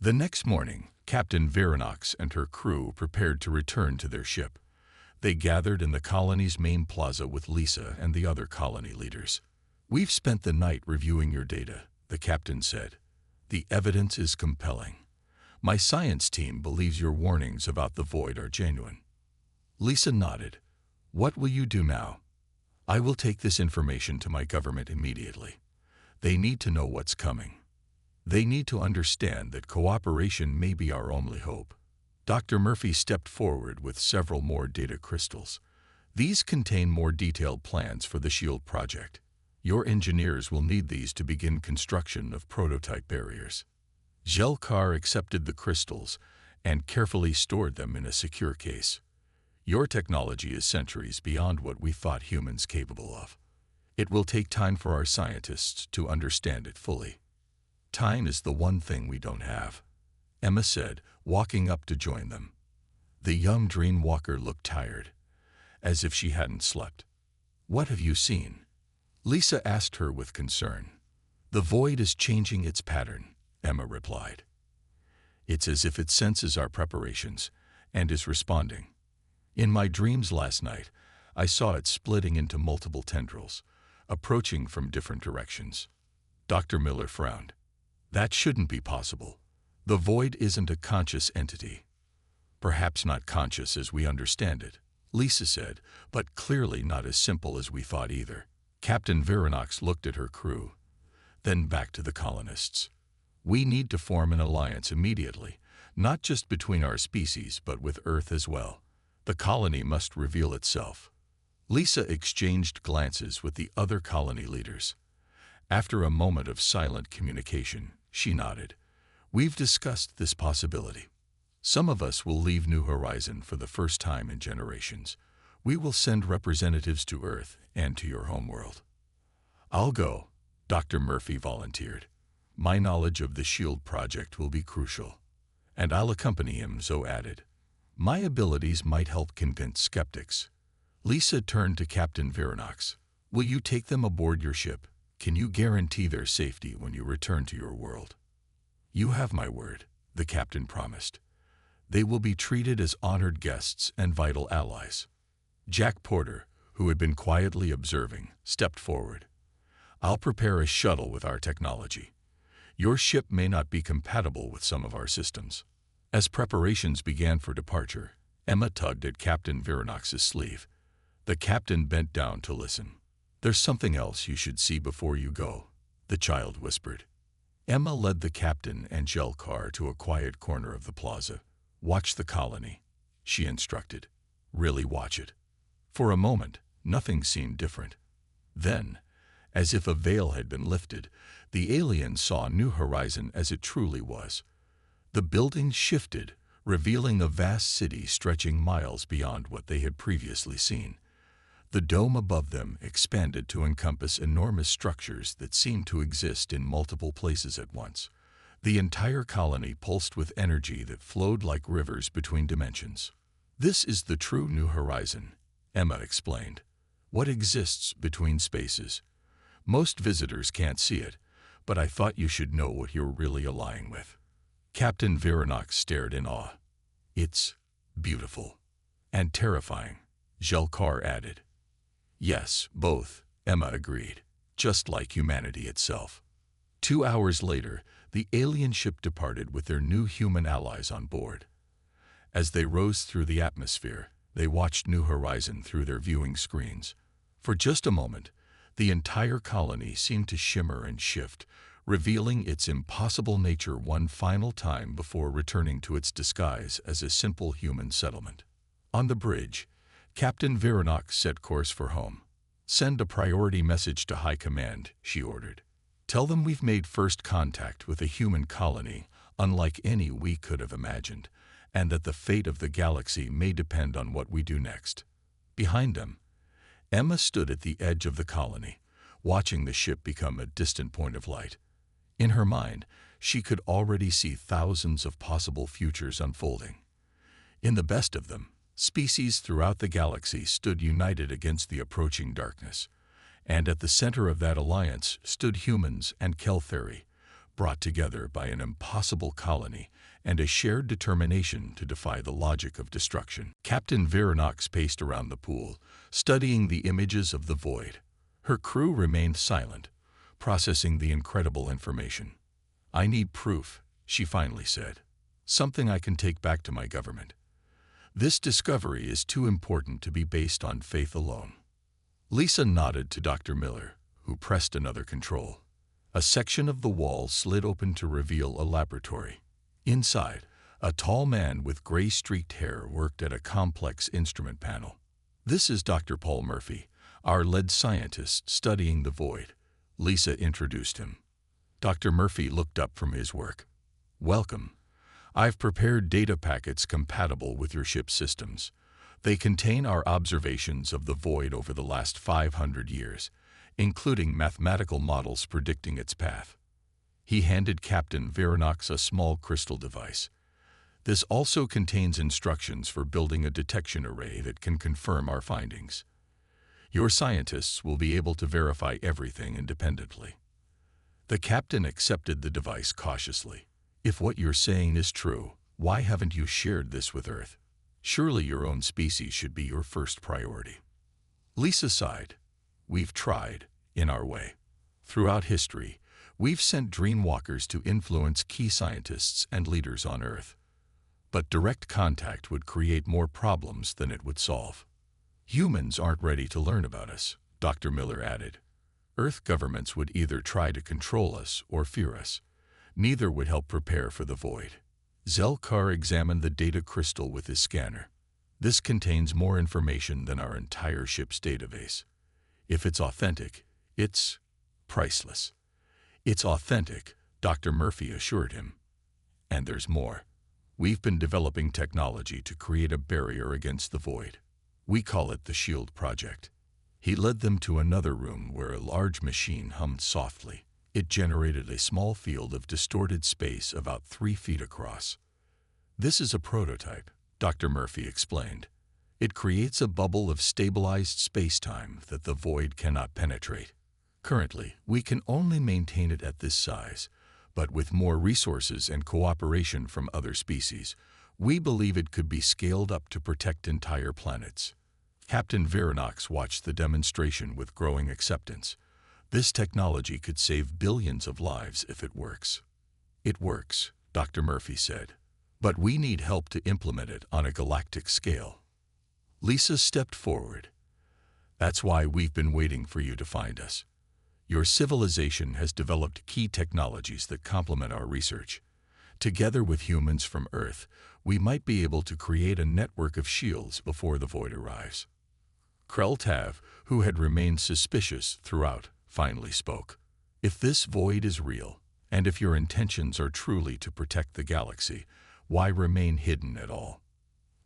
The next morning, Captain Veronox and her crew prepared to return to their ship. They gathered in the colony's main plaza with Lisa and the other colony leaders. "We've spent the night reviewing your data," the captain said. "The evidence is compelling. My science team believes your warnings about the void are genuine." Lisa nodded. "What will you do now?" "I will take this information to my government immediately. They need to know what's coming. They need to understand that cooperation may be our only hope." Dr. Murphy stepped forward with several more data crystals. "These contain more detailed plans for the SHIELD project. Your engineers will need these to begin construction of prototype barriers." Jelkar accepted the crystals and carefully stored them in a secure case. "Your technology is centuries beyond what we thought humans capable of. It will take time for our scientists to understand it fully." "Time is the one thing we don't have," Emma said, walking up to join them. The young dreamwalker looked tired, as if she hadn't slept. "What have you seen?" Lisa asked her with concern. "The void is changing its pattern," Emma replied. "It's as if it senses our preparations and is responding. In my dreams last night, I saw it splitting into multiple tendrils, approaching from different directions." Dr. Miller frowned. "That shouldn't be possible. The void isn't a conscious entity." "Perhaps not conscious as we understand it," Lisa said, "but clearly not as simple as we thought either." Captain Veronox looked at her crew, then back to the colonists. "We need to form an alliance immediately, not just between our species but with Earth as well. The colony must reveal itself." Lisa exchanged glances with the other colony leaders. After a moment of silent communication, she nodded. "We've discussed this possibility. Some of us will leave New Horizon for the first time in generations. We will send representatives to Earth and to your homeworld." "I'll go," Dr. Murphy volunteered. "My knowledge of the SHIELD project will be crucial." "And I'll accompany him," Zoe added. "My abilities might help convince skeptics." Lisa turned to Captain Veronox. "Will you take them aboard your ship? Can you guarantee their safety when you return to your world?" "You have my word," the captain promised. "They will be treated as honored guests and vital allies." Jack Porter, who had been quietly observing, stepped forward. "I'll prepare a shuttle with our technology. Your ship may not be compatible with some of our systems." As preparations began for departure, Emma tugged at Captain Veronox's sleeve. The captain bent down to listen. "There's something else you should see before you go," the child whispered. Emma led the captain and Jelkar to a quiet corner of the plaza. "Watch the colony," she instructed. "Really watch it." For a moment, nothing seemed different. Then, as if a veil had been lifted, the aliens saw New Horizon as it truly was. The buildings shifted, revealing a vast city stretching miles beyond what they had previously seen. The dome above them expanded to encompass enormous structures that seemed to exist in multiple places at once. The entire colony pulsed with energy that flowed like rivers between dimensions. "This is the true New Horizon," Emma explained. "What exists between spaces. Most visitors can't see it, but I thought you should know what you're really allying with." Captain Veronox stared in awe. "It's beautiful. And terrifying," Jelkar added. "Yes, both," Emma agreed, "just like humanity itself." 2 hours later, the alien ship departed with their new human allies on board. As they rose through the atmosphere, they watched New Horizon through their viewing screens. For just a moment, the entire colony seemed to shimmer and shift, revealing its impossible nature one final time before returning to its disguise as a simple human settlement. On the bridge, Captain Veronox set course for home. "Send a priority message to High Command," she ordered. "Tell them we've made first contact with a human colony unlike any we could have imagined, and that the fate of the galaxy may depend on what we do next." Behind them, Emma stood at the edge of the colony, watching the ship become a distant point of light. In her mind, she could already see thousands of possible futures unfolding. In the best of them, species throughout the galaxy stood united against the approaching darkness, and at the center of that alliance stood humans and Keltheri, brought together by an impossible colony and a shared determination to defy the logic of destruction. Captain Veronox paced around the pool, studying the images of the void. Her crew remained silent, processing the incredible information. "I need proof," she finally said. "Something I can take back to my government. This discovery is too important to be based on faith alone." Lisa nodded to Dr. Miller, who pressed another control. A section of the wall slid open to reveal a laboratory. Inside, a tall man with gray-streaked hair worked at a complex instrument panel. "This is Dr. Paul Murphy, our lead scientist studying the void," Lisa introduced him. Dr. Murphy looked up from his work. "Welcome. I've prepared data packets compatible with your ship's systems. They contain our observations of the void over the last 500 years, including mathematical models predicting its path." He handed Captain Veronox a small crystal device. "This also contains instructions for building a detection array that can confirm our findings. Your scientists will be able to verify everything independently." The captain accepted the device cautiously. "If what you're saying is true, why haven't you shared this with Earth? Surely your own species should be your first priority." Lisa sighed. "We've tried, in our way. Throughout history, we've sent dreamwalkers to influence key scientists and leaders on Earth. But direct contact would create more problems than it would solve. Humans aren't ready to learn about us," Dr. Miller added. "Earth governments would either try to control us or fear us. Neither would help prepare for the void." Zelkar examined the data crystal with his scanner. "This contains more information than our entire ship's database. If it's authentic, it's priceless." "It's authentic," Dr. Murphy assured him. "And there's more. We've been developing technology to create a barrier against the void. We call it the Shield Project." He led them to another room where a large machine hummed softly. It generated a small field of distorted space about 3 feet across. "This is a prototype," Dr. Murphy explained. "It creates a bubble of stabilized space-time that the void cannot penetrate. Currently, we can only maintain it at this size, but with more resources and cooperation from other species, we believe it could be scaled up to protect entire planets." Captain Veronox watched the demonstration with growing acceptance. This technology could save billions of lives if it works. "It works," Dr. Murphy said, "but we need help to implement it on a galactic scale." Lisa stepped forward. "That's why we've been waiting for you to find us. Your civilization has developed key technologies that complement our research. Together with humans from Earth, we might be able to create a network of shields before the void arrives." Krell Tav, who had remained suspicious throughout, finally spoke. "If this void is real, and if your intentions are truly to protect the galaxy, why remain hidden at all?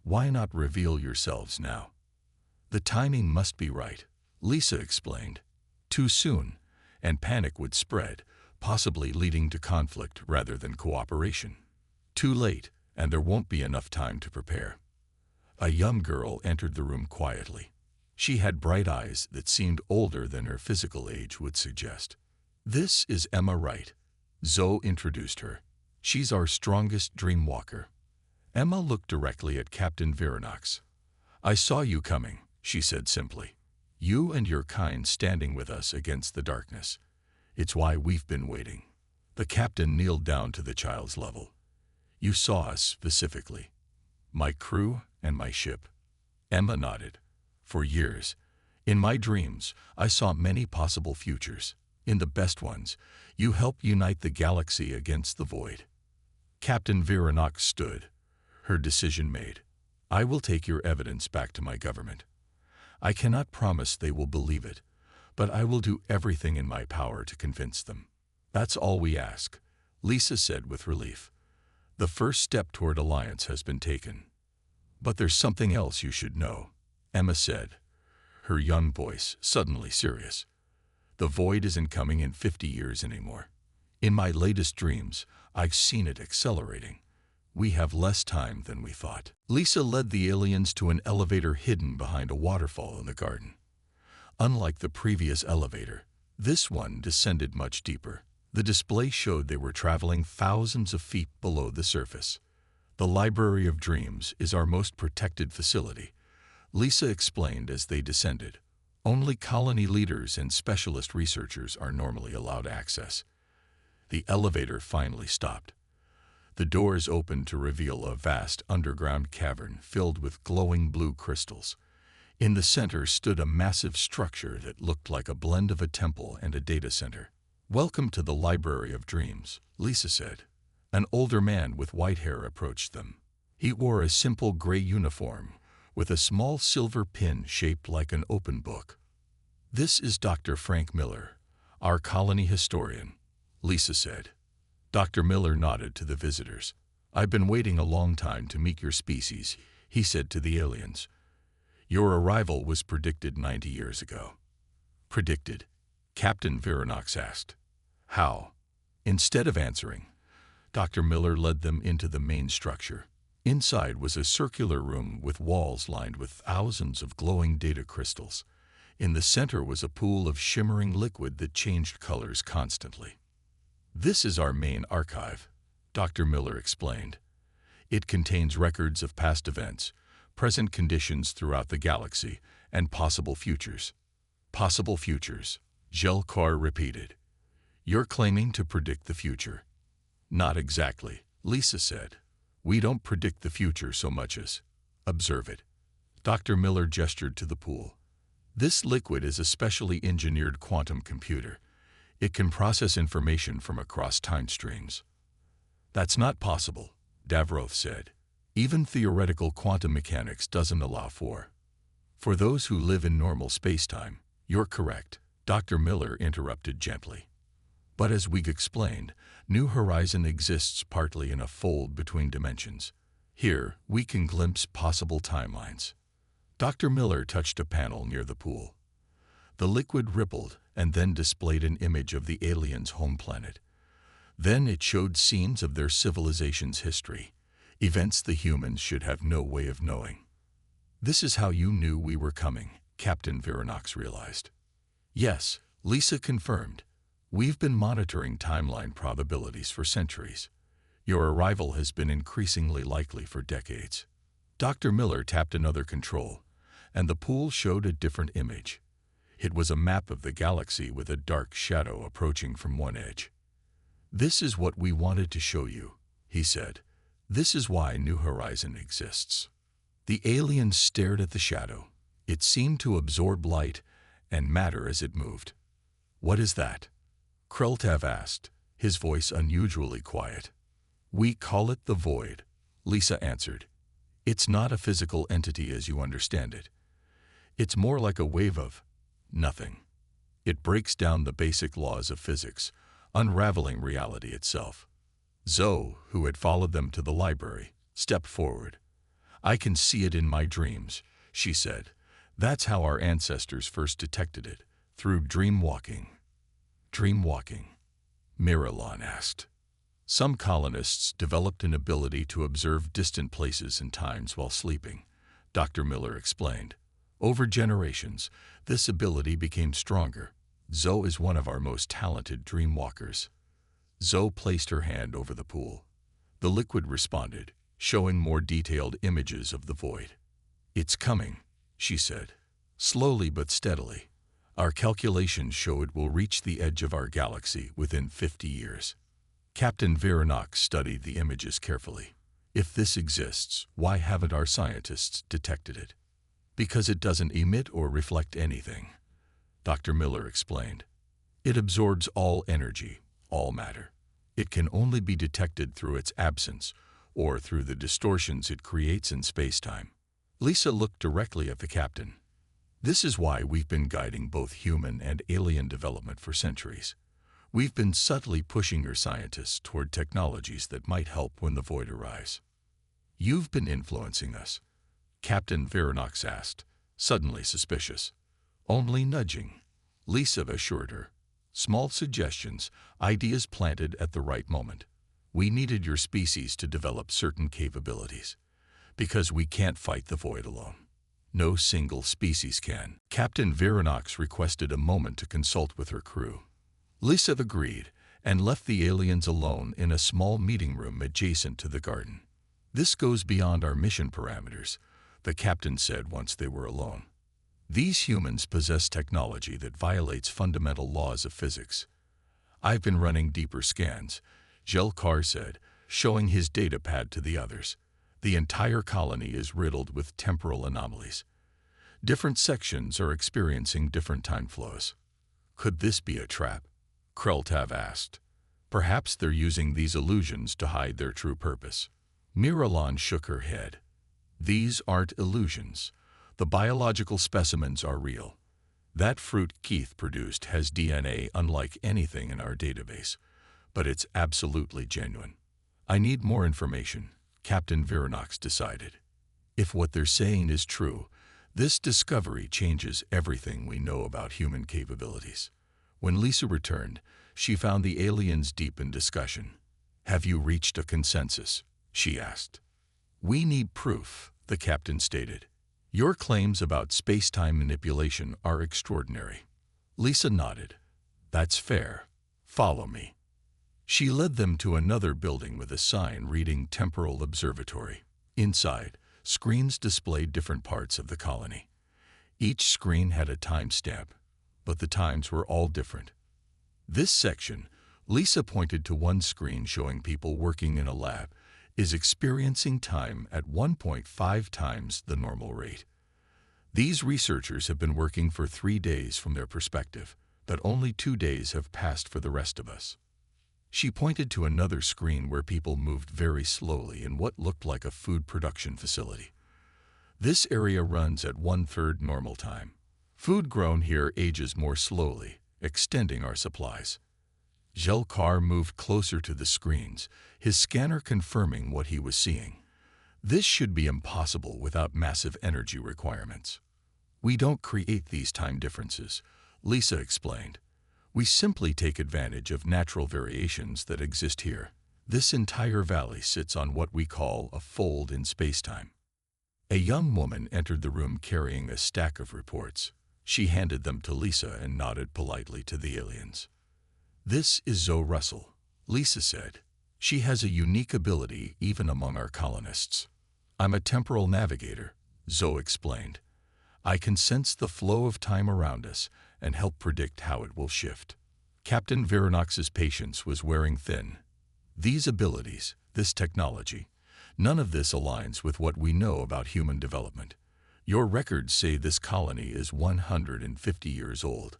Why not reveal yourselves now?" "The timing must be right," Lisa explained. "Too soon, and panic would spread, possibly leading to conflict rather than cooperation. Too late, and there won't be enough time to prepare." A young girl entered the room quietly. She had bright eyes that seemed older than her physical age would suggest. "This is Emma Wright," Zoe introduced her. "She's our strongest dreamwalker." Emma looked directly at Captain Veronox. "I saw you coming," she said simply. "You and your kind standing with us against the darkness. It's why we've been waiting." The captain kneeled down to the child's level. "You saw us specifically. My crew and my ship." Emma nodded. "For years, in my dreams, I saw many possible futures. In the best ones, you helped unite the galaxy against the void." Captain Veronox stood, her decision made. "I will take your evidence back to my government. I cannot promise they will believe it, but I will do everything in my power to convince them. That's all we ask," Lisa said with relief. "The first step toward alliance has been taken." "But there's something else you should know," Emma said, her young voice suddenly serious. "The void isn't coming in 50 years anymore. In my latest dreams, I've seen it accelerating. We have less time than we thought." Lisa led the aliens to an elevator hidden behind a waterfall in the garden. Unlike the previous elevator, this one descended much deeper. The display showed they were traveling thousands of feet below the surface. The Library of Dreams is our most protected facility, Lisa explained as they descended. Only colony leaders and specialist researchers are normally allowed access. The elevator finally stopped. The doors opened to reveal a vast underground cavern filled with glowing blue crystals. In the center stood a massive structure that looked like a blend of a temple and a data center. "Welcome to the Library of Dreams," Lisa said. An older man with white hair approached them. He wore a simple gray uniform with a small silver pin shaped like an open book. "This is Dr. Frank Miller, our colony historian," Lisa said. Dr. Miller nodded to the visitors. "I've been waiting a long time to meet your species," he said to the aliens. "Your arrival was predicted 90 years ago." "Predicted?" Captain Veronox asked. "How?" Instead of answering, Dr. Miller led them into the main structure. Inside was a circular room with walls lined with thousands of glowing data crystals. In the center was a pool of shimmering liquid that changed colors constantly. "This is our main archive," Dr. Miller explained. "It contains records of past events, present conditions throughout the galaxy, and possible futures." "Possible futures," Jelkar repeated. "You're claiming to predict the future." "Not exactly," Lisa said. "We don't predict the future so much as observe it." Dr. Miller gestured to the pool. "This liquid is a specially engineered quantum computer. It can process information from across time streams." "That's not possible," Davroth said. "Even theoretical quantum mechanics doesn't allow for." "For those who live in normal spacetime, you're correct," Dr. Miller interrupted gently. "But as we explained, New Horizon exists partly in a fold between dimensions. Here, we can glimpse possible timelines." Dr. Miller touched a panel near the pool. The liquid rippled and then displayed an image of the aliens' home planet. Then it showed scenes of their civilization's history, events the humans should have no way of knowing. "This is how you knew we were coming," Captain Veronox realized. "Yes," Lisa confirmed. "We've been monitoring timeline probabilities for centuries. Your arrival has been increasingly likely for decades." Dr. Miller tapped another control, and the pool showed a different image. It was a map of the galaxy with a dark shadow approaching from one edge. "This is what we wanted to show you," he said. "This is why New Horizon exists." The aliens stared at the shadow. It seemed to absorb light and matter as it moved. "What is that?" Kreltav asked, his voice unusually quiet. "We call it the Void," Lisa answered. "It's not a physical entity as you understand it. It's more like a wave of nothing. It breaks down the basic laws of physics, unraveling reality itself." Zoe, who had followed them to the library, stepped forward. "I can see it in my dreams," she said. "That's how our ancestors first detected it, through dream walking." "Dream walking?" Miralon asked. "Some colonists developed an ability to observe distant places and times while sleeping," Dr. Miller explained. "Over generations, this ability became stronger. Zoe is one of our most talented dream walkers." Zoe placed her hand over the pool. The liquid responded, showing more detailed images of the void. "It's coming," she said, slowly but steadily. "Our calculations show it will reach the edge of our galaxy within 50 years. Captain Veronox studied the images carefully. "If this exists, why haven't our scientists detected it?" "Because it doesn't emit or reflect anything," Dr. Miller explained. "It absorbs all energy, all matter. It can only be detected through its absence or through the distortions it creates in spacetime." Lisa looked directly at the captain. "This is why we've been guiding both human and alien development for centuries. We've been subtly pushing your scientists toward technologies that might help when the void arrives." "You've been influencing us?" Captain Veronox asked, suddenly suspicious. "Only nudging," Lisa assured her. "Small suggestions, ideas planted at the right moment. We needed your species to develop certain capabilities, because we can't fight the void alone. No single species can." Captain Veronox requested a moment to consult with her crew. Lisa agreed, and left the aliens alone in a small meeting room adjacent to the garden. "This goes beyond our mission parameters," the captain said once they were alone. "These humans possess technology that violates fundamental laws of physics." "I've been running deeper scans," Jelkar said, showing his data pad to the others. "The entire colony is riddled with temporal anomalies. Different sections are experiencing different time flows." "Could this be a trap?" Kreltav asked. "Perhaps they're using these illusions to hide their true purpose." Miralon shook her head. "These aren't illusions. The biological specimens are real. That fruit Keith produced has DNA unlike anything in our database, but it's absolutely genuine." "I need more information," Captain Viranox decided. "If what they're saying is true, this discovery changes everything we know about human capabilities." When Lisa returned, she found the aliens deep in discussion. "Have you reached a consensus?" she asked. "We need proof," the captain stated. "Your claims about space-time manipulation are extraordinary." Lisa nodded. "That's fair. Follow me." She led them to another building with a sign reading Temporal Observatory. Inside, screens displayed different parts of the colony. Each screen had a timestamp, but the times were all different. "This section," Lisa pointed to one screen showing people working in a lab, "is experiencing time at 1.5 times the normal rate. These researchers have been working for 3 days from their perspective, but only 2 days have passed for the rest of us." She pointed to another screen where people moved very slowly in what looked like a food production facility. "This area runs at 1/3 normal time. Food grown here ages more slowly, extending our supplies." Jelkar moved closer to the screens, his scanner confirming what he was seeing. "This should be impossible without massive energy requirements." "We don't create these time differences," Lisa explained. "We simply take advantage of natural variations that exist here. This entire valley sits on what we call a fold in spacetime." A young woman entered the room carrying a stack of reports. She handed them to Lisa and nodded politely to the aliens. "This is Zoe Russell," Lisa said. "She has a unique ability even among our colonists." "I'm a temporal navigator," Zoe explained. "I can sense the flow of time around us and help predict how it will shift." Captain Viranox's patience was wearing thin. "These abilities, this technology, none of this aligns with what we know about human development. Your records say this colony is 150 years old,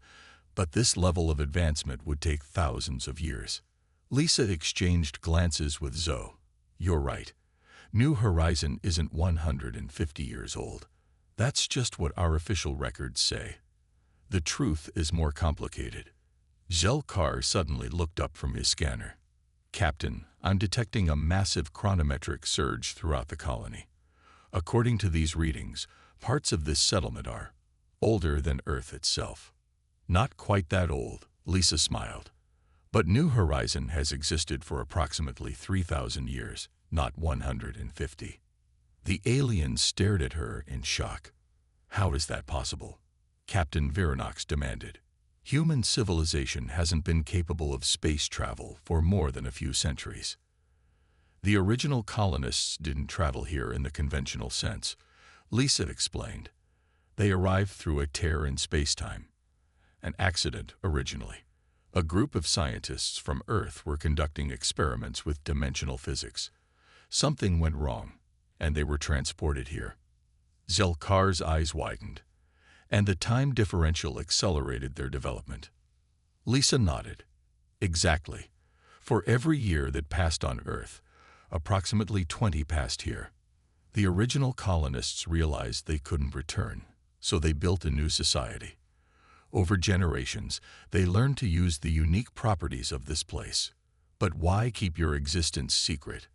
but this level of advancement would take thousands of years." Lisa exchanged glances with Zoe. "You're right. New Horizon isn't 150 years old. That's just what our official records say. The truth is more complicated." Jelkar suddenly looked up from his scanner. "Captain, I'm detecting a massive chronometric surge throughout the colony. According to these readings, parts of this settlement are older than Earth itself." "Not quite that old," Lisa smiled. "But New Horizon has existed for approximately 3,000 years, not 150. The aliens stared at her in shock. "How is that possible?" Captain Viranox demanded. "Human civilization hasn't been capable of space travel for more than a few centuries. The original colonists didn't travel here in the conventional sense," Lisa explained. "They arrived through a tear in spacetime. An accident originally. A group of scientists from Earth were conducting experiments with dimensional physics. Something went wrong, and they were transported here." Zelkar's eyes widened. "And the time differential accelerated their development." Lisa nodded. "Exactly. For every year that passed on Earth, approximately 20 passed here. The original colonists realized they couldn't return, so they built a new society. Over generations, they learned to use the unique properties of this place." "But why keep your existence secret?"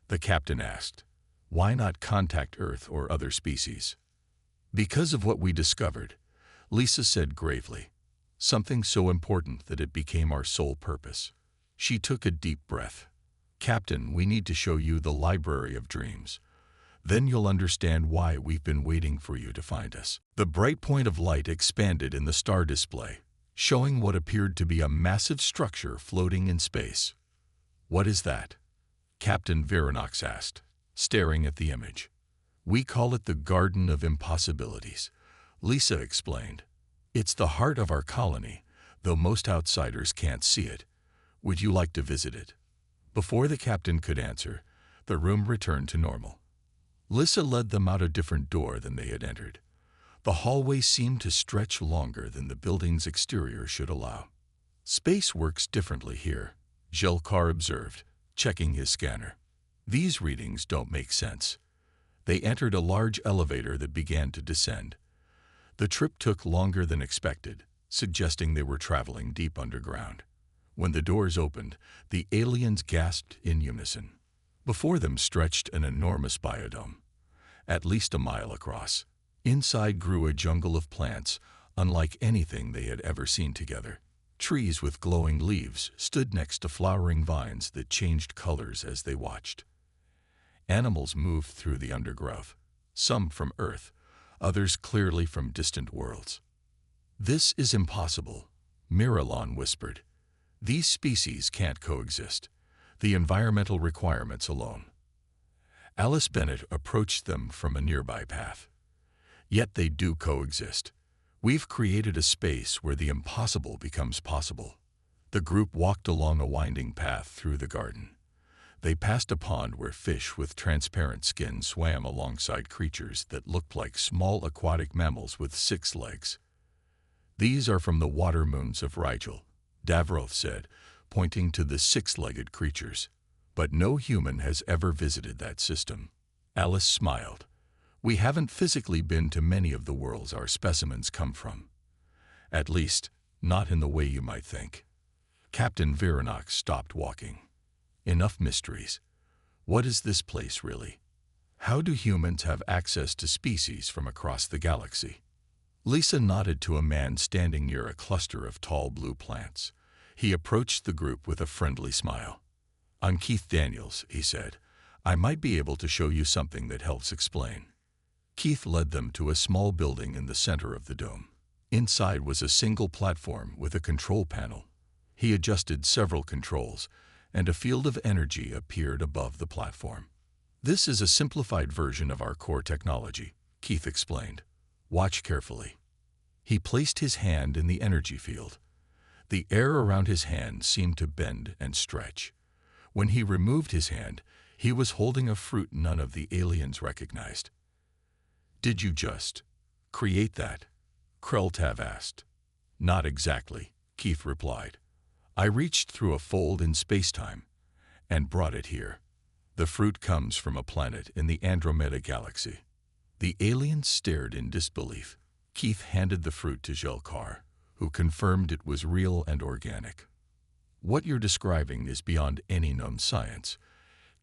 the captain asked. "Why not contact Earth or other species?" "Because of what we discovered," Lisa said gravely. "Something so important that it became our sole purpose." She took a deep breath. "Captain, we need to show you the Library of Dreams. Then you'll understand why we've been waiting for you to find us." The bright point of light expanded in the star display. showing what appeared to be a massive structure floating in space. "What is that?" Captain Veronox asked, staring at the image. "We call it the Garden of Impossibilities," Lisa explained. "It's the heart of our colony, though most outsiders can't see it. Would you like to visit it?" Before the captain could answer, the room returned to normal. Lisa led them out a different door than they had entered. The hallway seemed to stretch longer than the building's exterior should allow. "Space works differently here," Jelkar observed, checking his scanner. "These readings don't make sense." They entered a large elevator that began to descend. The trip took longer than expected, suggesting they were traveling deep underground. When the doors opened, the aliens gasped in unison. Before them stretched an enormous biodome, at least a mile across. Inside grew a jungle of plants, unlike anything they had ever seen together. Trees with glowing leaves stood next to flowering vines that changed colors as they watched. Animals moved through the undergrowth, some from Earth, others clearly from distant worlds. "This is impossible," Miralon whispered. "These species can't coexist. The environmental requirements alone." Alice Bennett approached them from a nearby path. "Yet they do coexist. We've created a space where the impossible becomes possible." The group walked along a winding path through the garden. They passed a pond where fish with transparent skin swam alongside creatures that looked like small aquatic mammals with 6 legs. "These are from the water moons of Rigel," Davroth said, pointing to the 6-legged creatures. "But no human has ever visited that system." Alice smiled. "We haven't physically been to many of the worlds our specimens come from. At least, not in the way you might think." Captain Veronox stopped walking. "Enough mysteries. What is this place really? How do humans have access to species from across the galaxy?" Lisa nodded to a man standing near a cluster of tall blue plants. He approached the group with a friendly smile. "I'm Keith Daniels," he said. "I might be able to show you something that helps explain." Keith led them to a small building in the center of the dome. Inside was a single platform with a control panel. He adjusted several controls, and a field of energy appeared above the platform. "This is a simplified version of our core technology," Keith explained. "Watch carefully." He placed his hand in the energy field. The air around his hand seemed to bend and stretch. When he removed his hand, he was holding a fruit none of the aliens recognized. "Did you just create that?" Kreltav asked. "Not exactly," Keith replied. "I reached through a fold in spacetime and brought it here. The fruit comes from a planet in the Andromeda galaxy." The aliens stared in disbelief. Keith handed the fruit to Jelkar, who confirmed it was real and organic. "What you're describing is beyond any known science,"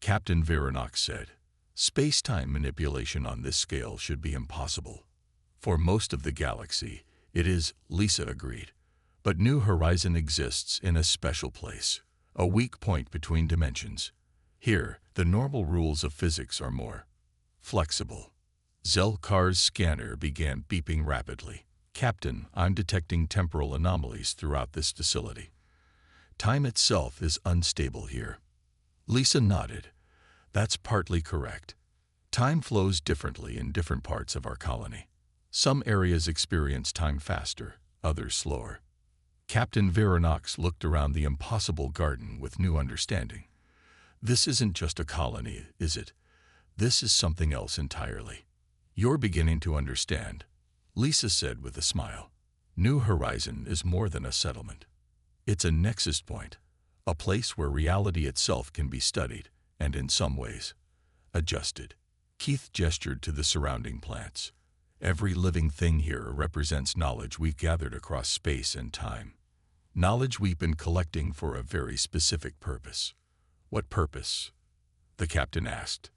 Captain Veronox said. "Space-time manipulation on this scale should be impossible. For most of the galaxy, it is," Lisa agreed. "But New Horizon exists in a special place, a weak point between dimensions. Here, the normal rules of physics are more flexible." Zelkar's scanner began beeping rapidly. "Captain, I'm detecting temporal anomalies throughout this facility. Time itself is unstable here." Lisa nodded. "That's partly correct. Time flows differently in different parts of our colony. Some areas experience time faster, others slower." Captain Veronox looked around the impossible garden with new understanding. "This isn't just a colony, is it? This is something else entirely." "You're beginning to understand," Lisa said with a smile. "New Horizon is more than a settlement. It's a nexus point, a place where reality itself can be studied, and in some ways, adjusted." Keith gestured to the surrounding plants. "Every living thing here represents knowledge we've gathered across space and time. Knowledge we've been collecting for a very specific purpose." "What purpose?" the captain asked.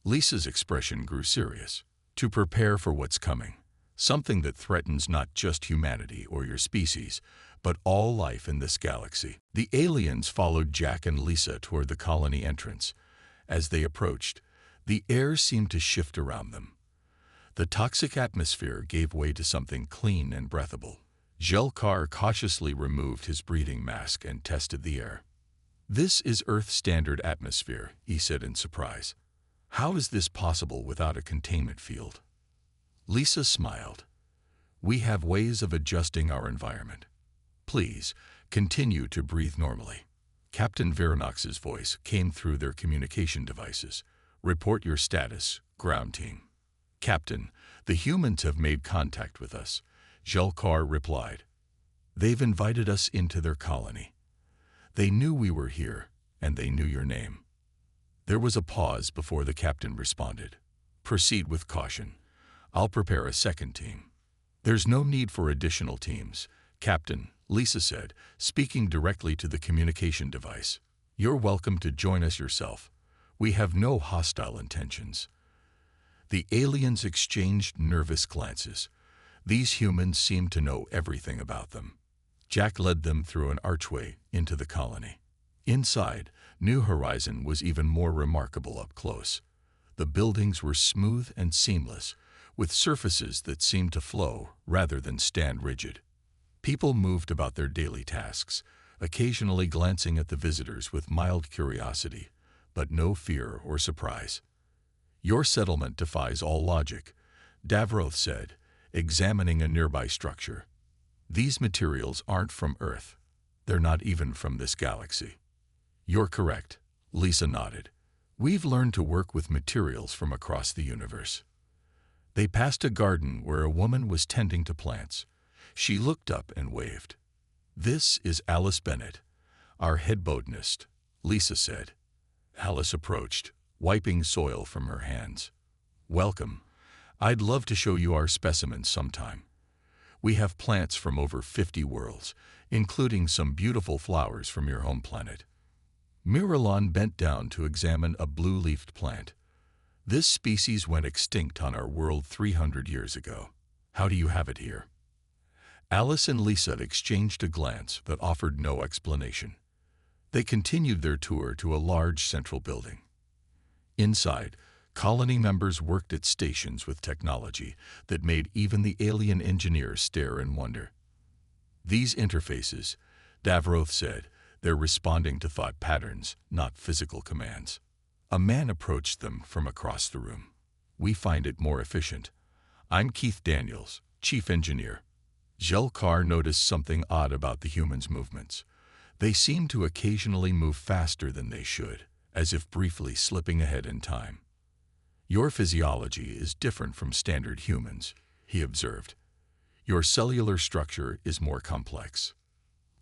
Lisa's expression grew serious. "To prepare for what's coming. Something that threatens not just humanity or your species, but all life in this galaxy." The aliens followed Jack and Lisa toward the colony entrance. As they approached, the air seemed to shift around them. The toxic atmosphere gave way to something clean and breathable. Jelkar cautiously removed his breathing mask and tested the air. "This is Earth standard atmosphere," he said in surprise. "How is this possible without a containment field?" Lisa smiled. "We have ways of adjusting our environment. Please, continue to breathe normally." Captain Vernox's voice came through their communication devices. "Report your status, ground team." "Captain, the humans have made contact with us," Jelkar replied. "They've invited us into their colony. They knew we were here, and they knew your name." There was a pause before the captain responded. "Proceed with caution. I'll prepare a second team." "There's no need for additional teams, Captain," Lisa said, speaking directly to the communication device. "You're welcome to join us yourself. We have no hostile intentions." The aliens exchanged nervous glances. These humans seemed to know everything about them. Jack led them through an archway into the colony. Inside, New Horizon was even more remarkable up close. The buildings were smooth and seamless, with surfaces that seemed to flow rather than stand rigid. People moved about their daily tasks, occasionally glancing at the visitors with mild curiosity, but no fear or surprise. "Your settlement defies all logic," Davroth said, examining a nearby structure. "These materials aren't from Earth. They're not even from this galaxy." "You're correct," Lisa nodded. "We've learned to work with materials from across the universe." They passed a garden where a woman was tending to plants. She looked up and waved. "This is Alice Bennett, our head botanist," Lisa said. Alice approached, wiping soil from her hands. "Welcome. I'd love to show you our specimens sometime. We have plants from over 50 worlds, including some beautiful flowers from your home planet." Miralon bent down to examine a blue-leafed plant. "This species went extinct on our world 300 years ago. How do you have it here?" Alice and Lisa exchanged a glance that offered no explanation. They continued their tour to a large central building. Inside, colony members worked at stations with technology that made even the alien engineers stare in wonder. "These interfaces," Davroth said, "they're responding to thought patterns, not physical commands." A man approached them from across the room. "We find it more efficient. I'm Keith Daniels, chief engineer." Jelkar noticed something odd about the humans' movements. They seemed to occasionally move faster than they should, as if briefly slipping ahead in time. "Your physiology is different from standard humans," he observed. "Your cellular structure is more complex."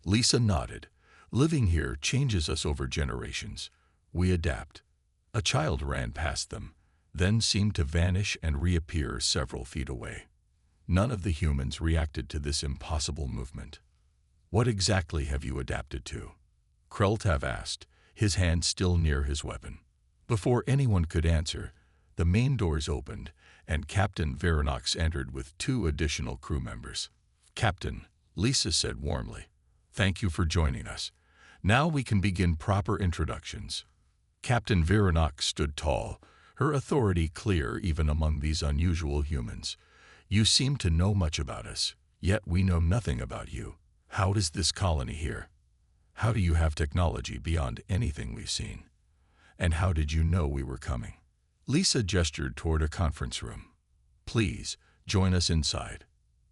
Lisa nodded. "Living here changes us over generations. We adapt." A child ran past them, then seemed to vanish and reappear several feet away. None of the humans reacted to this impossible movement. "What exactly have you adapted to?" Kreltav asked, his hand still near his weapon. Before anyone could answer, the main doors opened, and Captain Vernox entered with 2 additional crew members. "Captain," Lisa said warmly, "thank you for joining us. Now we can begin proper introductions." Captain Vernox stood tall, her authority clear even among these unusual humans. "You seem to know much about us, yet we know nothing about you. How is this colony here? How do you have technology beyond anything we've seen? And how did you know we were coming?" Lisa gestured toward a conference room. "Please, join us inside.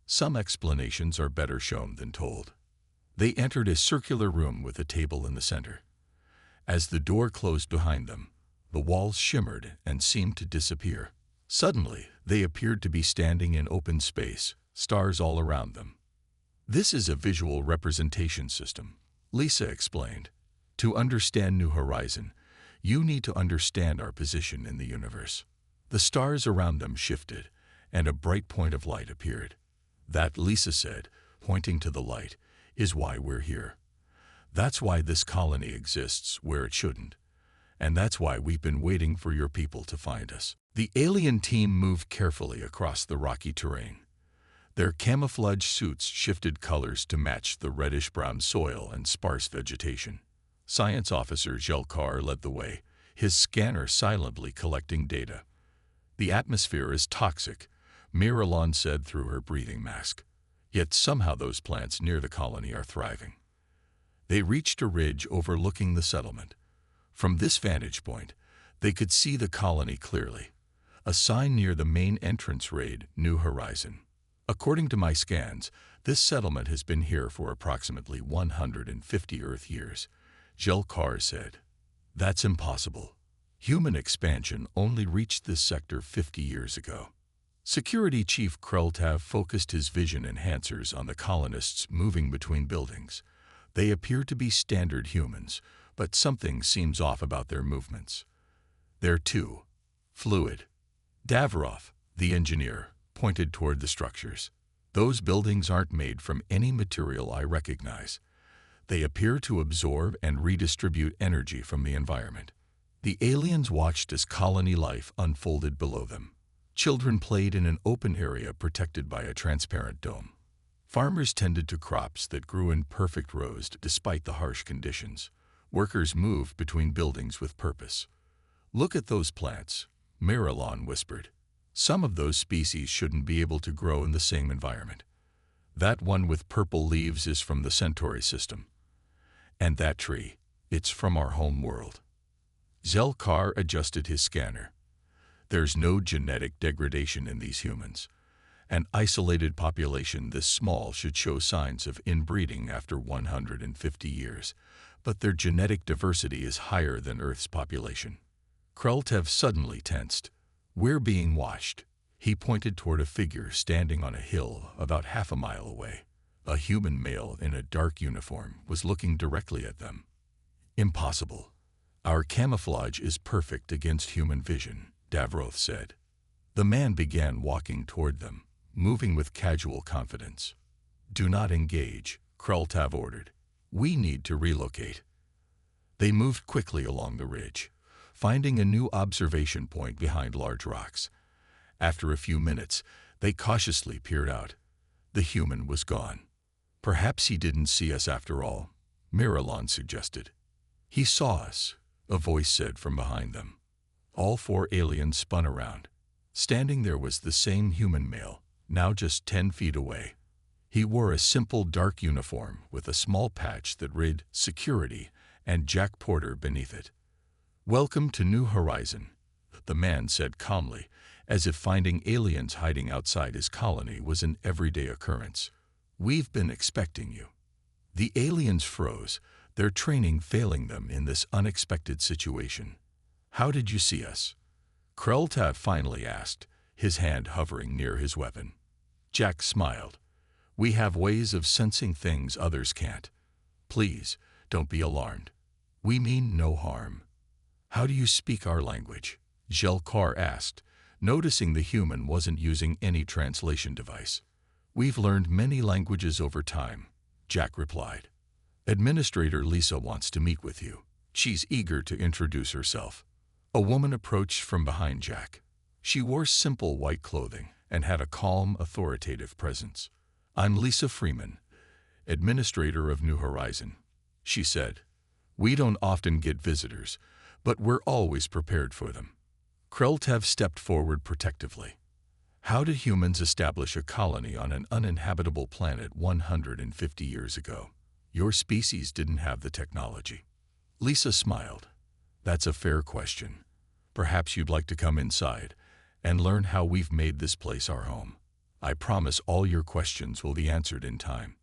Some explanations are better shown than told." They entered a circular room with a table in the center. As the door closed behind them, the walls shimmered and seemed to disappear. Suddenly, they appeared to be standing in open space, stars all around them. "This is a visual representation system," Lisa explained. "To understand New Horizon, you need to understand our position in the universe." The stars around them shifted, and a bright point of light appeared. "That," Lisa said, pointing to the light, "is why we're here. That's why this colony exists where it shouldn't. And that's why we've been waiting for your people to find us." The alien team moved carefully across the rocky terrain. Their camouflage suits shifted colors to match the reddish-brown soil and sparse vegetation. Science Officer Jelkar led the way, his scanner silently collecting data. "The atmosphere is toxic," Miralon said through her breathing mask. Yet somehow those plants near the colony are thriving. They reached a ridge overlooking the settlement. From this vantage point, they could see the colony clearly. A sign near the main entrance read, New Horizon. According to my scans, this settlement has been here for approximately 150 Earth years, Jelkar said. That's impossible. Human expansion only reached this sector 50 years ago. Security Chief Kreltav focused his vision enhancers on the colonists moving between buildings. They appear to be standard humans, but something seems off about their movements. They're too fluid. Davrov, the engineer, pointed toward the structures. Those buildings aren't made from any material I recognize. They appear to absorb and redistribute energy from the environment. The aliens watched as colony life unfolded below them. Children played in an open area protected by a transparent dome. Farmers tended to crops that grew in perfect rows despite the harsh conditions. Workers moved between buildings with purpose. Look at those plants, Marilon whispered. Some of those species shouldn't be able to grow in the same environment. That one with purple leaves is from the Centauri system. And that tree, it's from our home world. Zelkar adjusted his scanner. There's no genetic degradation in these humans. An isolated population this small should show signs of inbreeding after 150 years, but their genetic diversity is higher than Earth's population. Kreltev suddenly tensed. We're being watched. He pointed toward a figure standing on a hill about half a mile away. A human male in a dark uniform was looking directly at them. Impossible. Our camouflage is perfect against human vision, Davroth said. The man began walking toward them, moving with casual confidence. Do not engage, Kreltav ordered. We need to relocate. They moved quickly along the ridge, finding a new observation point behind large rocks. After a few minutes, they cautiously peered out. The human was gone. Perhaps he didn't see us after all, Marilon suggested. He saw us, a voice said from behind them. All four aliens spun around. Standing there was the same human male, now just 10 feet away. He wore a simple dark uniform with a small patch that read Security and Jack Porter beneath it. Welcome to New Horizon, the man said calmly, as if finding aliens hiding outside his colony was an everyday occurrence. We've been expecting you. The aliens froze, their training failing them in this unexpected situation. How did you see us? Kreltav finally asked, his hand hovering near his weapon. Jack smiled. We have ways of sensing things others can't. Please, don't be alarmed. We mean no harm. How do you speak our language? Jelkar asked, noticing the human wasn't using any translation device. We've learned many languages over time, Jack replied. Administrator Lisa wants to meet with you. She's eager to introduce herself. A woman approached from behind Jack. She wore simple white clothing and had a calm, authoritative presence. I'm Lisa Freeman, administrator of New Horizon, she said. We don't often get visitors, but we're always prepared for them. Kreltev stepped forward protectively. How did humans establish a colony on an uninhabitable planet 150 years ago? Your species didn't have the technology. Lisa smiled. That's a fair question. Perhaps you'd like to come inside and learn how we've made this place our home. I promise all your questions will be answered in time.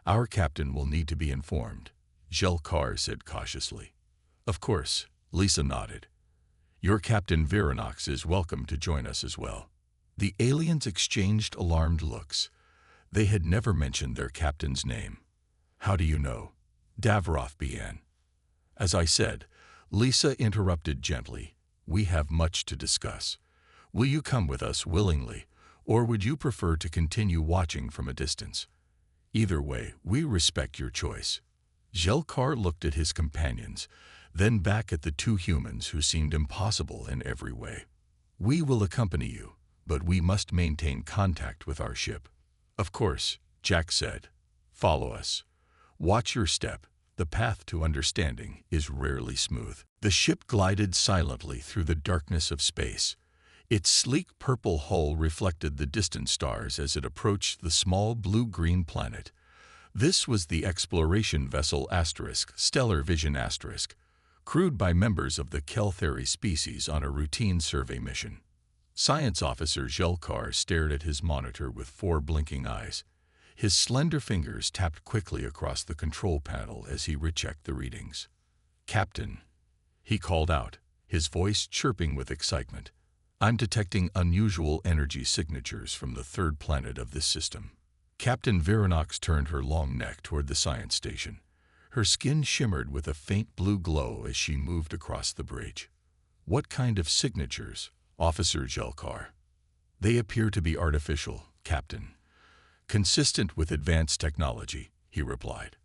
Our captain will need to be informed, Jelkar said cautiously. Of course, Lisa nodded. Your Captain Viranox is welcome to join us as well. The aliens exchanged alarmed looks. They had never mentioned their captain's name. How do you know? Davrov began. As I said, Lisa interrupted gently. We have much to discuss. Will you come with us willingly, or would you prefer to continue watching from a distance? Either way, we respect your choice. Jelkar looked at his companions, then back at the two humans who seemed impossible in every way. We will accompany you, but we must maintain contact with our ship. Of course, Jack said. Follow us. Watch your step. The path to understanding is rarely smooth. The ship glided silently through the darkness of space. Its sleek purple hull reflected the distant stars as it approached the small blue-green planet. This was the exploration vessel Stellar Vision *, crewed by members of the Keltheri species on a routine survey mission. Science Officer Jelkar stared at his monitor with 4 blinking eyes. His slender fingers tapped quickly across the control panel as he rechecked the readings. "Captain," he called out, his voice chirping with excitement, "I'm detecting unusual energy signatures from the 3rd planet of this system." Captain Viranox turned her long neck toward the science station. Her skin shimmered with a faint blue glow as she moved across the bridge. "What kind of signatures, Officer Jelkar?" "They appear to be artificial, Captain. Consistent with advanced technology," he replied.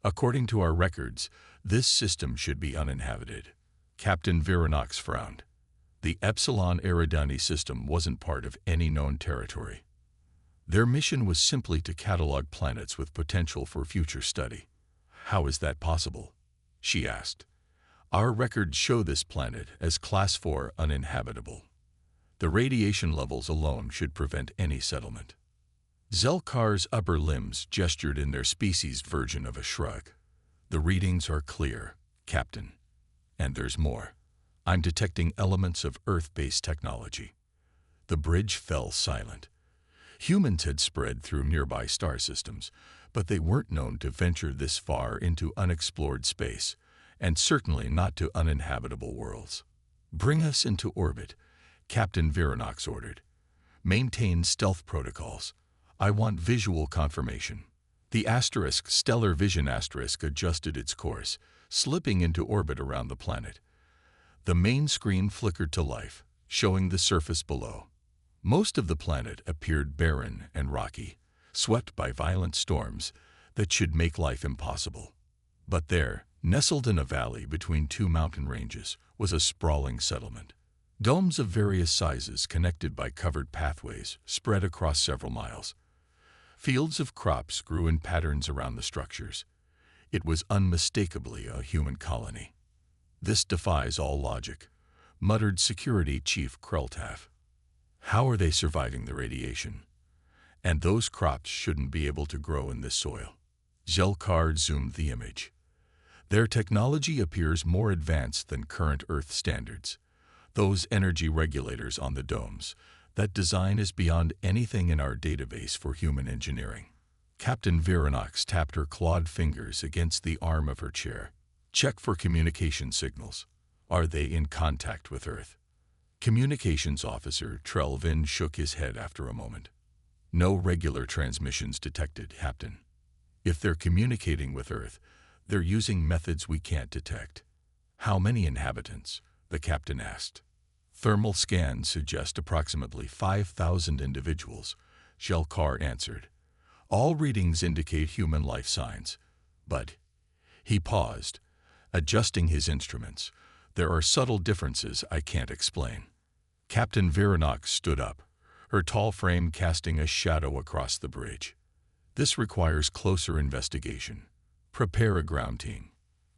"According to our records, this system should be uninhabited." Captain Viranox frowned. The Epsilon Eridani system wasn't part of any known territory. Their mission was simply to catalog planets with potential for future study. "How is that possible?" she asked. "Our records show this planet as Class 4 uninhabitable. The radiation levels alone should prevent any settlement." Zelkar's upper limbs gestured in their species version of a shrug. "The readings are clear, Captain. And there's more. I'm detecting elements of Earth-based technology." The bridge fell silent. Humans had spread through nearby star systems, but they weren't known to venture this far into unexplored space, and certainly not to uninhabitable worlds. "Bring us into orbit," Captain Viranox ordered. "Maintain stealth protocols. I want visual confirmation." The Stellar Vision adjusted its course, slipping into orbit around the planet. The main screen flickered to life, showing the surface below. Most of the planet appeared barren and rocky, swept by violent storms that should make life impossible. But there, nestled in a valley between 2 mountain ranges, was a sprawling settlement. Domes of various sizes connected by covered pathways spread across several miles. Fields of crops grew in patterns around the structures. It was unmistakably a human colony. "This defies all logic," muttered Security Chief Kreltav. "How are they surviving the radiation? And those crops shouldn't be able to grow in this soil." Zelkar zoomed the image. "Their technology appears more advanced than current Earth standards. Those energy regulators on the domes, that design is beyond anything in our database for human engineering." Captain Viranox tapped her clawed fingers against the arm of her chair. "Check for communication signals. Are they in contact with Earth?" Communications Officer Trelvin shook his head after a moment. "No regular transmissions detected, Captain. If they're communicating with Earth, they're using methods we can't detect." "How many inhabitants?" the captain asked. "Thermal scans suggest approximately 5,000 individuals," Jelkar answered. "All readings indicate human life signs. But—" he paused, adjusting his instruments. "There are subtle differences I can't explain." Captain Viranox stood up, her tall frame casting a shadow across the bridge. "This requires closer investigation. Prepare a ground team.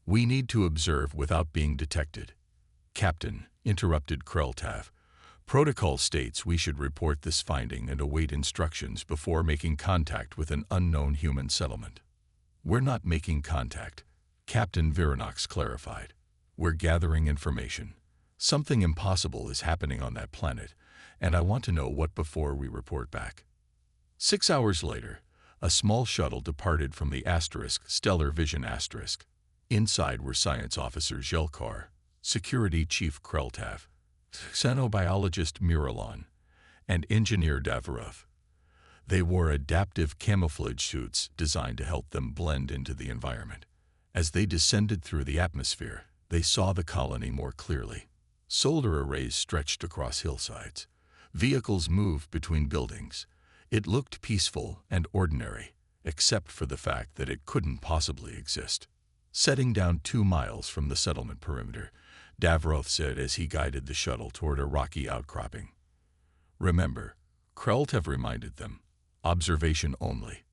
We need to observe without being detected." "Captain," interrupted Kreltav, "protocol states we should report this finding and await instructions before making contact with an unknown human settlement." "We're not making contact," Captain Viranox clarified. "We're gathering information. Something impossible is happening on that planet, and I want to know what before we report back." 6 hours later, a small shuttle departed from the Stellar Vision *. Inside were Science Officer Jelkar, Security Chief Kreltav, Xenobiologist Miralon, and Engineer Davarov. They wore adaptive camouflage suits designed to help them blend into the environment. As they descended through the atmosphere, they saw the colony more clearly. Solar arrays stretched across hillsides. Vehicles moved between buildings. It looked peaceful and ordinary, except for the fact that it couldn't possibly exist. Setting down 2 miles from the settlement perimeter, Davrov said as he guided the shuttle toward a rocky outcropping. "Remember," Kreltav reminded them, "observation only.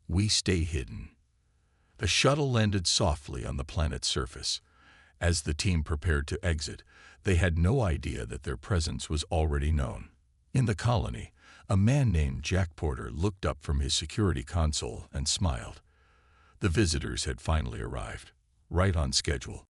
We stay hidden." The shuttle landed softly on the planet's surface. As the team prepared to exit, they had no idea that their presence was already known. In the colony, a man named Jack Porter looked up from his security console and smiled. The visitors had finally arrived, right on schedule.